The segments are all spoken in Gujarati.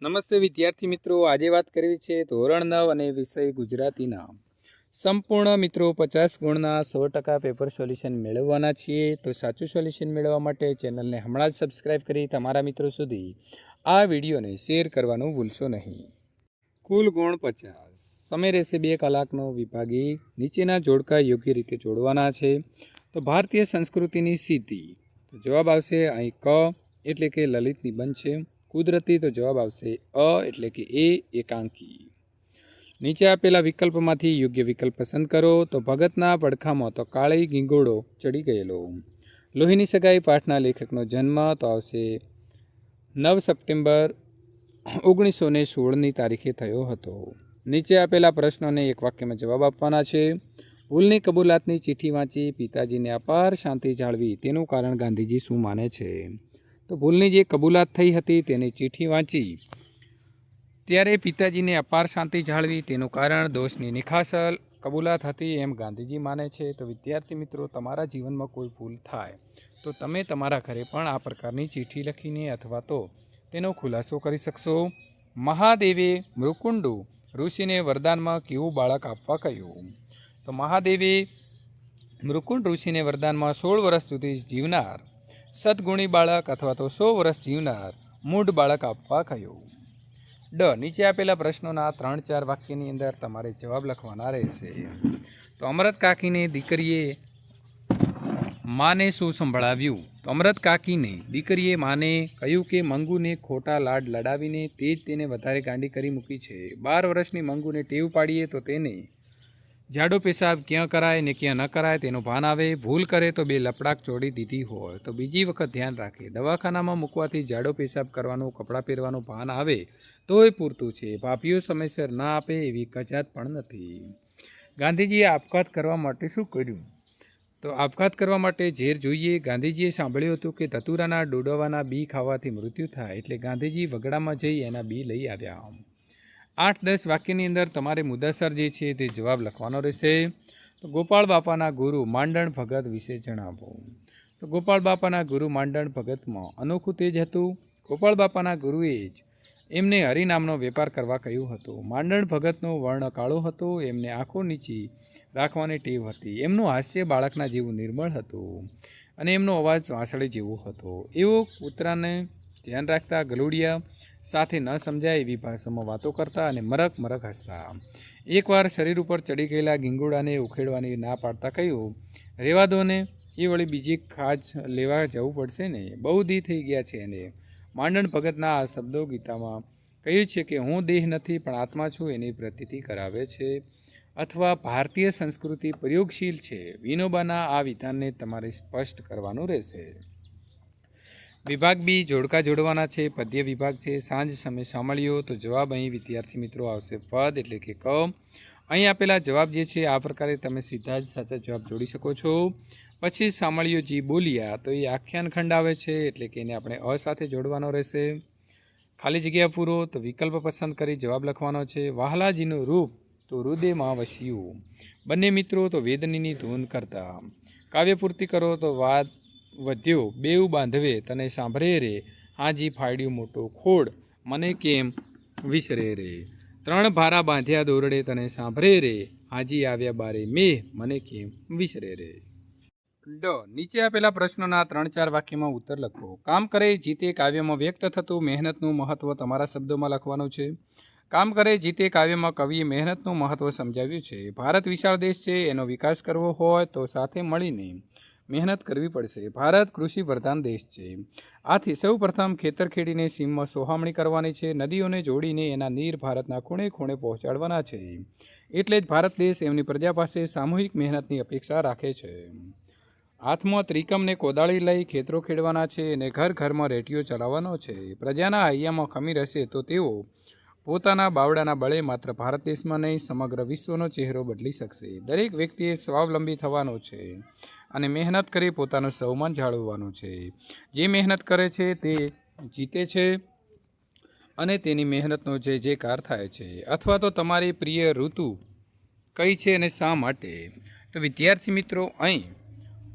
નમસ્તે વિદ્યાર્થી મિત્રો, આજે વાત કરવી છે ધોરણ 9 અને વિષય ગુજરાતીના સંપૂર્ણ મિત્રો 50 ગુણના 100% પેપર સોલ્યુશન મેળવવાના છીએ। તો સાચું સોલ્યુશન મેળવવા માટે ચેનલને હમણાં જ સબસ્ક્રાઇબ કરી તમારા મિત્રો સુધી આ વિડીયોને શેર કરવાનું ભૂલશો નહીં। કુલ ગુણ 50, સમય રહેશે 2 કલાકનો। વિભાગી નીચેના જોડકા યોગ્ય રીતે જોડવાના છે। તો ભારતીય સંસ્કૃતિની સિદ્ધિ, તો જવાબ આવશે અહીં ક એટલે કે લલિત નિબંધ છે। કુદરતી, તો જવાબ આવશે અ એટલે કે એ એકાંકી। નીચે આપેલા વિકલ્પમાંથી યોગ્ય વિકલ્પ પસંદ કરો। તો ભગતના પડખામાં તો કાળી ગીંગોળો ચડી ગયેલો। લોહીની સગાઈ પાઠના લેખકનો જન્મ, તો આવશે 9 સપ્ટેમ્બર 1916ની તારીખે થયો હતો। નીચે આપેલા પ્રશ્નોને એક વાક્યમાં જવાબ આપવાના છે। ભૂલની કબૂલાતની ચિઠ્ઠી વાંચી પિતાજીને અપાર શાંતિ જાળવી તેનું કારણ ગાંધીજી શું માને છે? તો ભૂલની જે કબૂલાત થઈ હતી તેની ચિઠ્ઠી વાંચી ત્યારે પિતાજીને અપાર શાંતિ જાળવી તેનું કારણ દોષની નિખાસલ કબૂલાત હતી એમ ગાંધીજી માને છે। તો વિદ્યાર્થી મિત્રો, તમારા જીવનમાં કોઈ ભૂલ થાય તો તમે તમારા ઘરે પણ આ પ્રકારની ચિઠ્ઠી લખીને અથવા તો તેનો ખુલાસો કરી શકશો। મહાદેવે મૃકુંડુ ઋષિને વરદાનમાં કેવું બાળક આપવા કહ્યું? તો મહાદેવે મૃકુંડ ઋષિને વરદાનમાં 16 વર્ષ સુધી જીવનાર સદગુણી બાળક અથવા તો 100 વર્ષ જીવનાર મૂઢ બાળક આપવા કહ્યું। ડ, નીચે આપેલા પ્રશ્નોના 3-4 વાક્યની અંદર તમારે જવાબ લખવાના રહેશે। તો અમરત કાકીને દીકરીએ માને શું સંભળાવ્યું? તો અમરત કાકીને દીકરીએ માને કહ્યું કે મંગુને ખોટા લાડ લડાવીને તે જ તેને વધારે ગાંડી કરી મૂકી છે। 12 વર્ષની મંગુને ટેવ પાડીએ તો તેને જાડો પેશાબ ક્યાં કરાય ને ક્યાં ન કરાય તેનું ભાન આવે। ભૂલ કરે તો 2 લપડાક ચોડી દીધી હોય તો બીજી વખત ધ્યાન રાખે। દવાખાનામાં મૂકવાથી જાડો પેશાબ કરવાનું, કપડાં પહેરવાનું ભાન આવે તોય પૂરતું છે। ભાભીઓ સમયસર ના આપે એવી કજાત પણ નથી। ગાંધીજીએ આપઘાત કરવા માટે શું કર્યું? તો આપઘાત કરવા માટે ઝેર જોઈએ। ગાંધીજીએ સાંભળ્યું હતું કે ધતુરાના ડોડવાના બી ખાવાથી મૃત્યુ થાય એટલે ગાંધીજી વગડામાં જઈ એના બી લઈ આવ્યા। 8-10 વાક્યની અંદર તમારે મુદ્દાસર જે છે તે જવાબ લખવાનો રહેશે। તો ગોપાળ બાપાના ગુરુ માંડણ ભગત વિશે જણાવો। તો ગોપાળ બાપાના ગુરુ માંડણ ભગતમાં અનોખું તેજ હતું। ગોપાળ બાપાના ગુરુએ જ એમને હરિનામનો વેપાર કરવા કહ્યું હતું। માંડણ ભગતનો વર્ણ કાળો હતો, એમને આંખો નીચી રાખવાની ટેવ હતી। એમનું હાસ્ય બાળકના જેવું નિર્મળ હતું અને એમનો અવાજ વાંસળી જેવો હતો। એવો કૂતરાને ધ્યાન રાખતા, ગલુડિયા સાથે ન સમજાય એવી ભાષામાં વાતો કરતા અને મરક મરક હસતા। એકવાર શરીર ઉપર ચડી ગયેલા ગીંગોડાને ઉખેડવાની ના પાડતા કહ્યું, રેવા દો ને, એ વળી બીજી ખાજ લેવા જવું પડશે ને, બહુ દી થઈ ગયા છે એને। માંડણ ભગતના આ શબ્દો ગીતામાં કહ્યું છે કે હું દેહ નથી પણ આત્મા છું એની પ્રતીતિ કરાવે છે, અથવા ભારતીય સંસ્કૃતિ પ્રયોગશીલ છે। વિનોબાના આ વિધાનને તમારે સ્પષ્ટ કરવાનું રહેશે। વિભાગ બી, જોડકા જોડવાના છે। પદ્ય વિભાગ છે। સાંજ સમય સાંભળ્યો, તો જવાબ અહીં વિદ્યાર્થી મિત્રો આવશે પદ એટલે કે ક। અહીં આપેલા જવાબ જે છે આ પ્રકારે તમે સીધા જ સાચા જવાબ જોડી શકો છો। પછી સાંભળ્યો જી બોલ્યા, તો એ આખ્યાન ખંડ આવે છે એટલે કે એને આપણે અ સાથે જોડવાનો રહેશે। ખાલી જગ્યા પૂરો, તો વિકલ્પ પસંદ કરી જવાબ લખવાનો છે। વહાલાજીનું રૂપ તો હૃદયમાં વસ્યું। બંને મિત્રો તો વેદનીની ધૂન કરતા। કાવ્યપૂર્તિ કરો, તો વાત વધ્યો બેઉ બાંધવે તને સાંભળે રે, હાજી ફાડ્યું મોટો ખોડ મને કેમ વિસરે રે। 3 ભારા બાંધ્યા દોરડે તને સાંભળે રે, હાજી આવ્યા બારે મેહ મને કેમ વિસરે રે। ડ, નીચે આપેલા પ્રશ્નોના 3-4 વાક્યમાં ઉત્તર લખો। કામ કરે જીતે કાવ્યમાં વ્યક્ત થતું મહેનતનું મહત્વ તમારા શબ્દોમાં લખવાનું છે। કામ કરે જીતે કાવ્યમાં કવિએ મહેનતનું મહત્વ સમજાવ્યું છે। ભારત વિશાળ દેશ છે, એનો વિકાસ કરવો હોય તો સાથે મળીને મહેનત કરવી પડશે। ભારત કૃષિ પ્રધાન દેશ છે, આથી સૌ પ્રથમ ખેતર ખેડીને સીમમાં સોહામણી કરવાની છે। નદીઓને જોડીને એના નીર ભારતના ખૂણે ખૂણે પહોંચાડવાના છે, એટલે જ ભારત દેશ એમની પ્રજા પાસે સામૂહિક મહેનતની અપેક્ષા રાખે છે। હાથમાં ત્રિકમને કોદાળી લઈ ખેતરો ખેડવાના છે અને ઘર ઘરમાં રેટીઓ ચલાવવાનો છે। પ્રજાના હૈયામાં ખમીર હશે તો તેઓ પોતાના બાવડાના બળે માત્ર ભારત દેશમાં નહીં સમગ્ર વિશ્વનો ચહેરો બદલી શકશે। દરેક વ્યક્તિએ સ્વાવલંબી થવાનું છે અને મહેનત કરી પોતાનું સ્વાભિમાન જાળવવાનું છે। જે મહેનત કરે છે તે જીતે છે અને તેની મહેનતનો જય જયકાર થાય છે। અથવા તો તમારી પ્રિય ઋતુ કઈ છે અને શા માટે? તો વિદ્યાર્થી મિત્રો, અહીં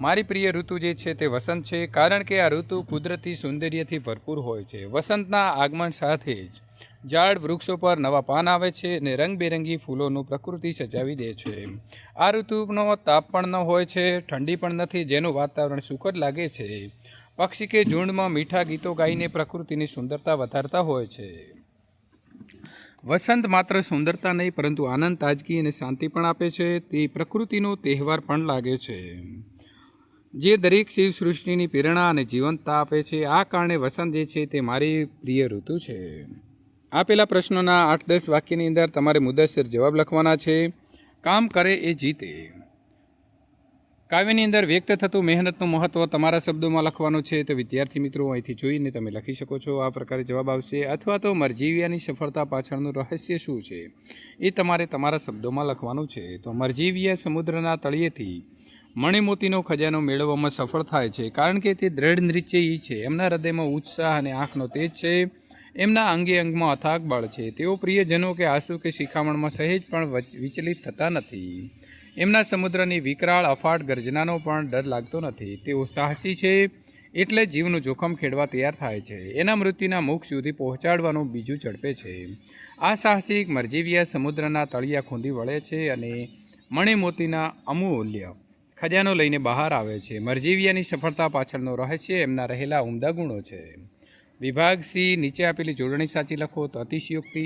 મારી પ્રિય ઋતુ જે છે તે વસંત છે, કારણ કે આ ઋતુ કુદરતી સૌંદર્યથી ભરપૂર હોય છે। વસંતના આગમન સાથે જ ઝાડ વૃક્ષો પર નવા પાન આવે છે અને રંગબેરંગી ફૂલોનું પ્રકૃતિ સજાવી દે છે. આ ઋતુનો તાપ પણ ન હોય છે, ઠંડી પણ નથી, જેનું વાતાવરણ સુખદ લાગે છે. પક્ષી કે ઝુંડમાં મીઠા ગીતો ગાઈને પ્રકૃતિની સુંદરતા વધારતા હોય છે. વસંત માત્ર સુંદરતા નહીં પરંતુ આનંદ, તાજગી અને શાંતિ પણ આપે છે. તે પ્રકૃતિનો તહેવાર પણ લાગે છે, જે દરેક શિવ સૃષ્ટિની પ્રેરણા અને જીવંતતા આપે છે. આ કારણે વસંત જે છે તે મારી પ્રિય ઋતુ છે. આપેલા પ્રશ્નોના 8-10 વાક્યની અંદર તમારે મુદ્દાસર જવાબ લખવાના છે. કામ કરે એ જીતે. કાવ્યની અંદર વ્યક્ત થતું મહેનતનું મહત્ત્વ તમારા શબ્દોમાં લખવાનું છે. તો વિદ્યાર્થી મિત્રો અહીંથી જોઈને તમે લખી શકો છો. આ પ્રકારે જવાબ આવશે. અથવા તો મરજીવિયાની સફળતા પાછળનું રહસ્ય શું છે એ તમારે તમારા શબ્દોમાં લખવાનું છે. તો મરજીવિયા સમુદ્રના તળિયેથી મણિમોતીનો ખજાનો મેળવવામાં સફળ થાય છે, કારણ કે તે દ્રઢ નિશ્ચયી છે. એમના હૃદયમાં ઉત્સાહ અને આંખનો તેજ છે. એમના અંગે અંગમાં અથાગ બળ છે. તેઓ પ્રિયજનો કે આંસુ કે શિખામણમાં સહેજ પણ વિચલિત થતા નથી. એમના સમુદ્રની વિકરાળ અફાટ ગર્જનાનો પણ ડર લાગતો નથી. તેઓ સાહસી છે, એટલે જીવનું જોખમ ખેડવા તૈયાર થાય છે. એના મૃત્યુના મુખ સુધી પહોંચાડવાનું બીજું ઝડપે છે. આ સાહસિક મરજીવિયા સમુદ્રના તળિયા ખૂંદી વળે છે અને મણિમોતીના અમૂલ્ય ખજાનો લઈને બહાર આવે છે. મરજીવિયાની સફળતા પાછળનું રહસ્ય એમના રહેલા ઉમદા ગુણો છે. વિભાગ સી, નીચે આપેલી જોડણી સાચી લખો. તો અતિશયોક્તિ,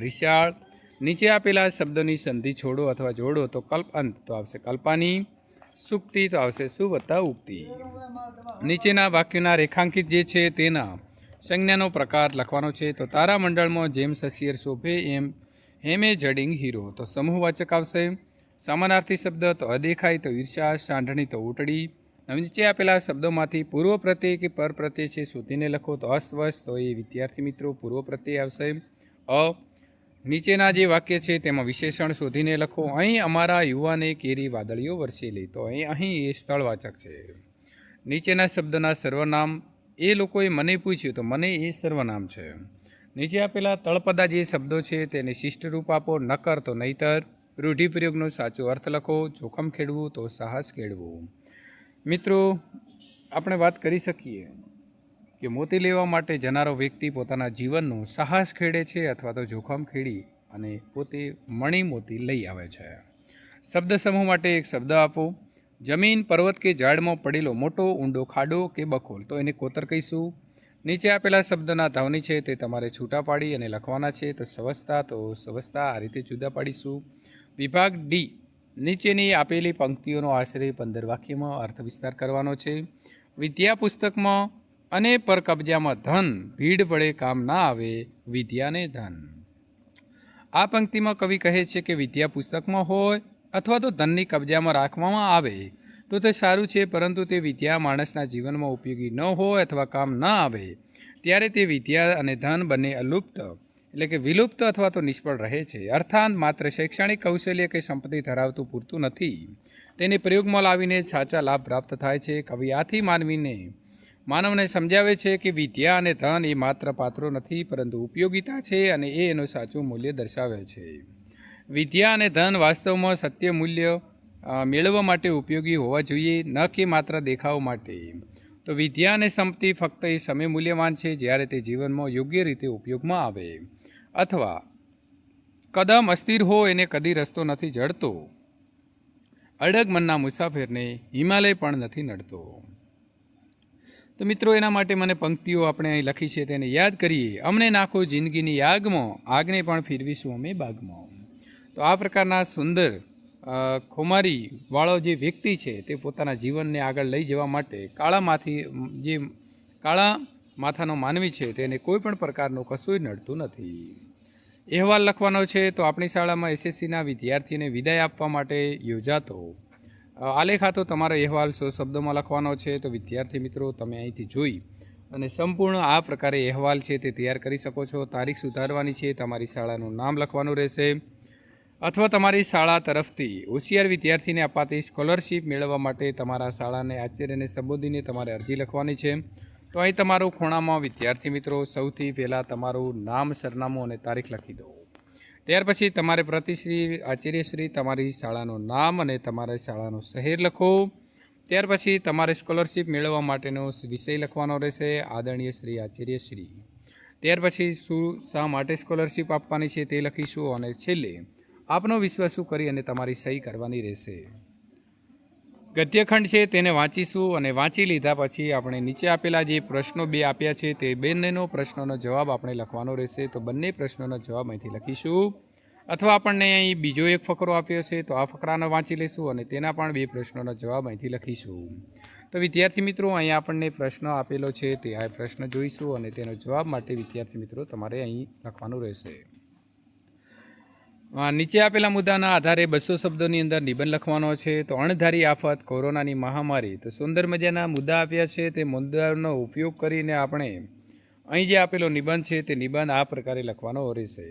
રિશાળ. નીચે આપેલા શબ્દોની સંધિ છોડો અથવા જોડો. તો કલ્પ અંત તો આવશે કલ્પાની, સુક્તિ તો આવશે સુ વત્તા ઉક્તિ. નીચેના વાક્યોના રેખાંકિત જે છે તેના સંજ્ઞાનો પ્રકાર લખવાનો છે. તો તારામંડળમાં જેમ સસિયર શોભે એમ હેમે જડિંગ હીરો. તો સમૂહવાચક આવશે. સમાનાર્થી શબ્દ તો અદેખાય તો ઈર્ષા, સાંઢણી તો ઉટડી. નીચે આપેલા શબ્દોમાંથી પૂર્વ પ્રત્યય કે પર પ્રત્યય છે શોધીને લખો. તો અસ્વસ્થ તો એ વિદ્યાર્થી મિત્રો પૂર્વ પ્રત્યય આવશે. નીચેના જે વાક્ય છે તેમાં વિશેષણ શોધીને લખો. અહીં અમારા યુવાને કેરી વાદળીઓ વરસેલી. તો અહીં એ સ્થળવાચક છે. નીચેના શબ્દના સર્વનામ. એ લોકોએ મને પૂછ્યું તો મને એ સર્વનામ છે. નીચે આપેલા તળપદા જે શબ્દો છે તેને શિષ્ટ રૂપ આપો. નકર તો નહીતર. રૂઢિપ્રયોગનો સાચો અર્થ લખો. જોખમ ખેડવું તો સાહસ ખેડવું. મિત્રો, આપણે વાત કરી શકીએ કે મોતી લેવા માટે જનારો વ્યક્તિ પોતાના જીવનનું સાહસ ખેડે છે અથવા તો જોખમ ખેડી અને પોતે મણી મોતી લઈ આવે છે. શબ્દ સમૂહ માટે એક શબ્દ આપો. જમીન, પર્વત કે ઝાડમાં પડેલો મોટો ઊંડો ખાડો કે બખોલ, તો એને કોતર કહીશું. નીચે આપેલા શબ્દના ધ્વનિ છે તે તમારે છૂટા પાડી અને લખવાના છે. તો સવસ્તા તો સવસ્તા આ રીતે જુદા પાડીશું. વિભાગ ડી, નીચેની આપેલી પંક્તિઓનો આશરે 15 વાક્યમાં અર્થ વિસ્તાર કરવાનો છે. વિદ્યા પુસ્તકમાં અને પર કબજામાં ધન, ભીડ વડે કામ ના આવે વિદ્યાને ધન. આ પંક્તિમાં કવિ કહે છે કે વિદ્યા પુસ્તકમાં હોય અથવા તો ધનની કબજામાં રાખવામાં આવે તો તે સારું છે, પરંતુ તે વિદ્યા માણસના જીવનમાં ઉપયોગી ન હોય અથવા કામ ન આવે ત્યારે તે વિદ્યા અને ધન બંને અલુપ્ત એટલે કે વિલુપ્ત અથવા તો નિષ્ફળ રહે છે. અર્થાત માત્ર શૈક્ષણિક કૌશલ્ય કે સંપત્તિ ધરાવતું પૂરતું નથી, તેને પ્રયોગમાં લાવીને સાચા લાભ પ્રાપ્ત થાય છે. કવિ આથી માનવને સમજાવે છે કે વિદ્યા અને ધન એ માત્ર પાત્રો નથી પરંતુ ઉપયોગિતા છે અને એ એનું સાચું મૂલ્ય દર્શાવે છે. વિદ્યા અને ધન વાસ્તવમાં સત્ય મૂલ્ય મેળવવા માટે ઉપયોગી હોવા જોઈએ, ન કે માત્ર દેખાવ માટે. તો વિદ્યા અને સંપત્તિ ફક્ત એ સમય મૂલ્યવાન છે જ્યારે તે જીવનમાં યોગ્ય રીતે ઉપયોગમાં આવે, અથવા કદમ અસ્થિર હોય એને કદી રસ્તો નથી જડતો. અડગ મનના મુસાફિરને હિમાલય પણ નથી નડતો. તો મિત્રો, એના માટે મને પંક્તિઓ આપણે અહીં લખી છે તેને યાદ કરીએ. અમને નાખો જિંદગીની આગમાં, આગને પણ ફેરવીશું અમે બાગમાં. તો આ પ્રકારના સુંદર ખુમારી વાળો જે વ્યક્તિ છે તે પોતાના જીવનને આગળ લઈ જવા માટે કાળા માથાનો માનવી છે તેને કોઈ પણ પ્રકારનું કશું નડતું નથી. અહેવાલ લખવાનો છે. તો આપણી શાળામાં એસએસસીના વિદ્યાર્થીઓને વિદાય આપવા માટે યોજાતો આલેખ હતો. તમારો અહેવાલ 100 શબ્દોમાં લખવાનો છે. તો વિદ્યાર્થી મિત્રો, તમે અહીંથી જોઈ અને સંપૂર્ણ આ પ્રકારે અહેવાલ છે તે તૈયાર કરી શકો છો. તારીખ સુધારવાની છે, તમારી શાળાનું નામ લખવાનું રહેશે, અથવા તમારી શાળા તરફથી હોશિયાર વિદ્યાર્થીને અપાતી સ્કોલરશિપ મેળવવા માટે તમારા શાળાને આચાર્યને સંબોધીને તમારે અરજી લખવાની છે. તો અહીં તમારું ખૂણામાં વિદ્યાર્થી મિત્રો સૌથી પહેલાં તમારું નામ, સરનામું અને તારીખ લખી દો. ત્યાર પછી તમારે પ્રતિશ્રી, આચાર્યશ્રી, તમારી શાળાનું નામ અને તમારી શાળાનું શહેર લખો. ત્યાર પછી તમારે સ્કોલરશિપ મેળવવા માટેનો વિષય લખવાનો રહેશે, આદરણીય શ્રી, આચાર્યશ્રી. ત્યાર પછી શા માટે સ્કોલરશિપ આપવાની છે તે લખીશું અને છેલ્લે આપનો વિશ્વાસ શું કરી અને તમારી સહી કરવાની રહેશે. ગદ્યખંડ છે તેને વાંચીશું અને વાંચી લીધા પછી આપણે નીચે આપેલા જે પ્રશ્નો બે આપ્યા છે તે બંનેનો પ્રશ્નોનો જવાબ આપણે લખવાનો રહેશે. તો બંને પ્રશ્નોનો જવાબ અહીંથી લખીશું, અથવા આપણને અહીં બીજો એક ફકરો આપ્યો છે તો આ ફકરાને વાંચી લઈશું અને તેના પણ બે પ્રશ્નોનો જવાબ અહીંથી લખીશું. તો વિદ્યાર્થી મિત્રો, અહીંયા આપણને પ્રશ્ન આપેલો છે તે આ પ્રશ્ન જોઈશું અને તેનો જવાબ માટે વિદ્યાર્થી મિત્રો તમારે અહીં લખવાનું રહેશે. નીચે આપેલા મુદ્દાના આધારે 200 શબ્દોની અંદર નિબંધ લખવાનો છે. તો અણધારી આફત, કોરોનાની મહામારી. તો સુંદર મજાના મુદ્દા આપ્યા છે, તે મુદ્દાનો ઉપયોગ કરીને આપણે અહીં જે આપેલો નિબંધ છે તે નિબંધ આ પ્રકારે લખવાનો રહેશે.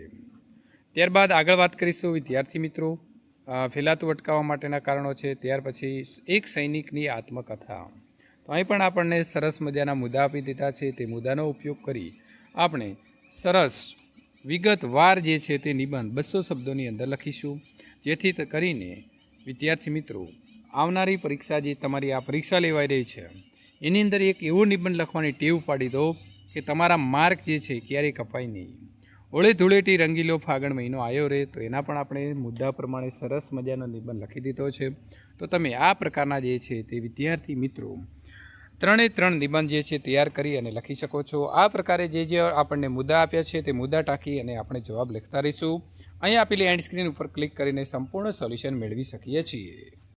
ત્યારબાદ આગળ વાત કરીશું વિદ્યાર્થી મિત્રો, ફેલાતું અટકાવવા માટેના કારણો છે. ત્યાર પછી એક સૈનિકની આત્મકથા. તો અહીં પણ આપણને સરસ મજાના મુદ્દા આપી દીધા છે, તે મુદ્દાનો ઉપયોગ કરી આપણે સરસ વિગતવાર જે છે તે નિબંધ 200 શબ્દોની અંદર લખીશું, જેથી કરીને વિદ્યાર્થી મિત્રો આવનારી પરીક્ષા જે તમારી આ પરીક્ષા લેવાઈ રહી છે એની અંદર એક એવો નિબંધ લખવાની ટેવ પાડી દો કે તમારા માર્ક જે છે ક્યારેય કપાય નહીં. હોળી ધૂળેટી રંગીલો ફાગણ મહિનો આવ્યો રહે, તો એના પણ આપણે મુદ્દા પ્રમાણે સરસ મજાનો નિબંધ લખી દીધો છે. તો તમે આ પ્રકારના જે છે તે વિદ્યાર્થી મિત્રો 3 નિબંધ જે છે તૈયાર કરી અને લખી શકો છો. આ પ્રકારે જે આપણને મુદ્દા આપ્યા છે તે મુદ્દા ટાંકી અને આપણે જવાબ લખતા રહીશું. અહીં આપેલી એન્ડ સ્ક્રીન ઉપર ક્લિક કરીને સંપૂર્ણ સોલ્યુશન મેળવી શકીએ છીએ.